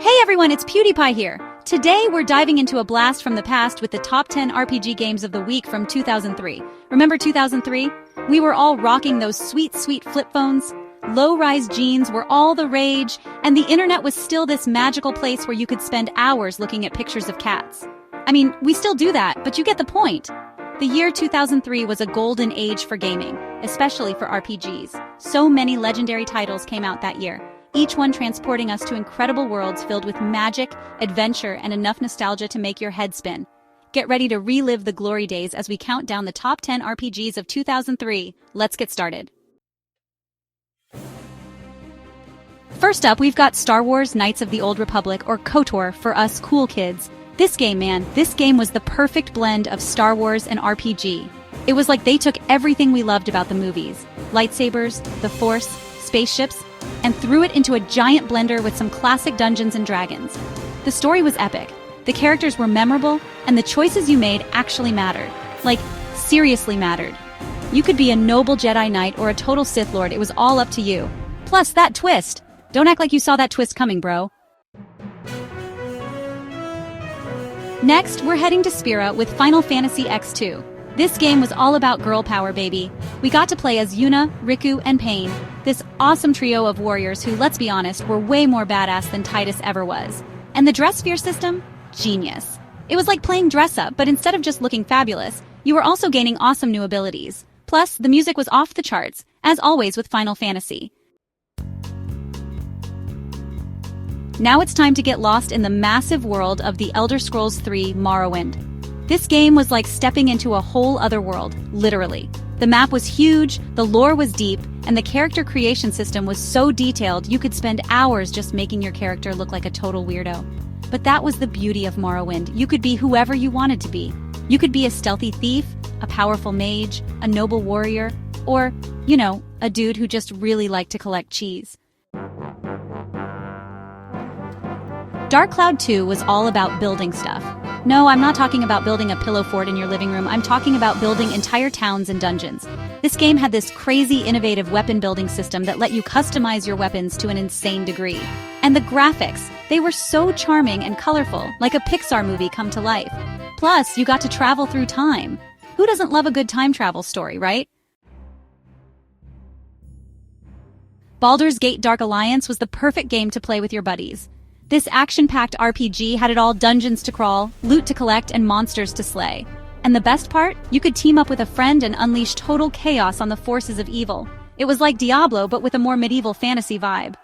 Hey everyone, it's PewDiePie here. Today we're diving into a blast from the past with the top 10 RPG games of the week from 2003. Remember 2003? We were all rocking those sweet flip phones. Low-rise jeans were all the rage, and the internet was still this magical place where you could spend hours looking at pictures of cats. I mean, we still do that, but you get the point. The year 2003 was a golden age for gaming, especially for RPGs. So many legendary titles came out that year, each one transporting us to incredible worlds filled with magic, adventure, and enough nostalgia to make your head spin. Get ready to relive the glory days as we count down the top 10 RPGs of 2003. Let's get started. First up, we've got Star Wars Knights of the Old Republic, or KOTOR for us cool kids. This game was the perfect blend of Star Wars and RPG. It was like they took everything we loved about the movies, lightsabers, the Force, spaceships, and threw it into a giant blender with some classic Dungeons and Dragons. The story was epic, the characters were memorable, and the choices you made actually mattered. Like, seriously mattered. You could be a noble Jedi Knight or a total Sith Lord, it was all up to you. Plus, that twist! Don't act like you saw that twist coming, bro. Next, we're heading to Spira with Final Fantasy X2. This game was all about girl power, baby. We got to play as Yuna, Riku, and Paine, this awesome trio of warriors who, let's be honest, were way more badass than Tidus ever was. And the dress sphere system? Genius. It was like playing dress-up, but instead of just looking fabulous, you were also gaining awesome new abilities. Plus, the music was off the charts, as always with Final Fantasy. Now it's time to get lost in the massive world of The Elder Scrolls III: Morrowind. This game was like stepping into a whole other world, literally. The map was huge, the lore was deep, and the character creation system was so detailed you could spend hours just making your character look like a total weirdo. But that was the beauty of Morrowind. You could be whoever you wanted to be. You could be a stealthy thief, a powerful mage, a noble warrior, or, you know, a dude who just really liked to collect cheese. Dark Cloud 2 was all about building stuff. No, I'm not talking about building a pillow fort in your living room, I'm talking about building entire towns and dungeons. This game had this crazy innovative weapon building system that let you customize your weapons to an insane degree. And the graphics, they were so charming and colorful, like a Pixar movie come to life. Plus, you got to travel through time. Who doesn't love a good time travel story, right? Baldur's Gate Dark Alliance was the perfect game to play with your buddies. This action-packed RPG had it all: dungeons to crawl, loot to collect, and monsters to slay. And the best part? You could team up with a friend and unleash total chaos on the forces of evil. It was like Diablo, but with a more medieval fantasy vibe.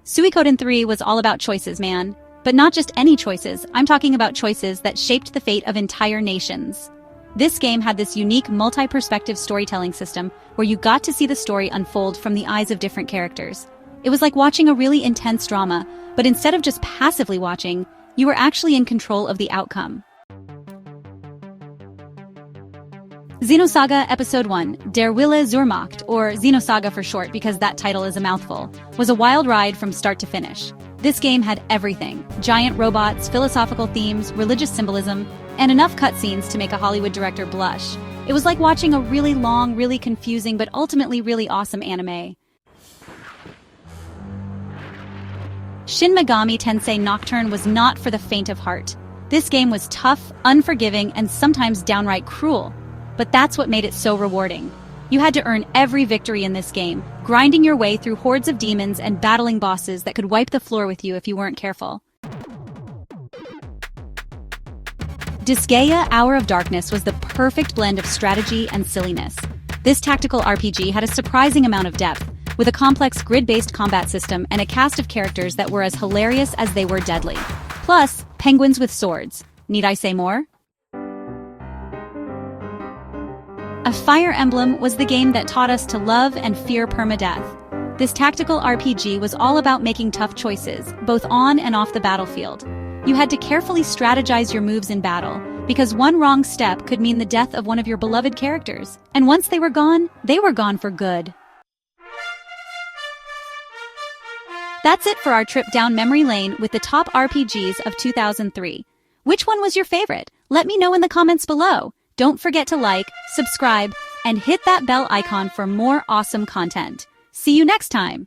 Suikoden 3 was all about choices, man. But not just any choices, I'm talking about choices that shaped the fate of entire nations. This game had this unique multi-perspective storytelling system where you got to see the story unfold from the eyes of different characters. It was like watching a really intense drama, but instead of just passively watching, you were actually in control of the outcome. Xenosaga Episode 1, Der Wille zur Macht, or Xenosaga for short because that title is a mouthful, was a wild ride from start to finish. This game had everything: giant robots, philosophical themes, religious symbolism, and enough cutscenes to make a Hollywood director blush. It was like watching a really long, really confusing, but ultimately really awesome anime. Shin Megami Tensei Nocturne was not for the faint of heart. This game was tough, unforgiving, and sometimes downright cruel. But that's what made it so rewarding. You had to earn every victory in this game, grinding your way through hordes of demons and battling bosses that could wipe the floor with you if you weren't careful. Disgaea Hour of Darkness was the perfect blend of strategy and silliness. This tactical RPG had a surprising amount of depth, with a complex grid-based combat system and a cast of characters that were as hilarious as they were deadly. Plus, penguins with swords. Need I say more? A Fire Emblem was the game that taught us to love and fear permadeath. This tactical RPG was all about making tough choices, both on and off the battlefield. You had to carefully strategize your moves in battle, because one wrong step could mean the death of one of your beloved characters. And once they were gone for good. That's it for our trip down memory lane with the top RPGs of 2003. Which one was your favorite? Let me know in the comments below. Don't forget to like, subscribe, and hit that bell icon for more awesome content. See you next time!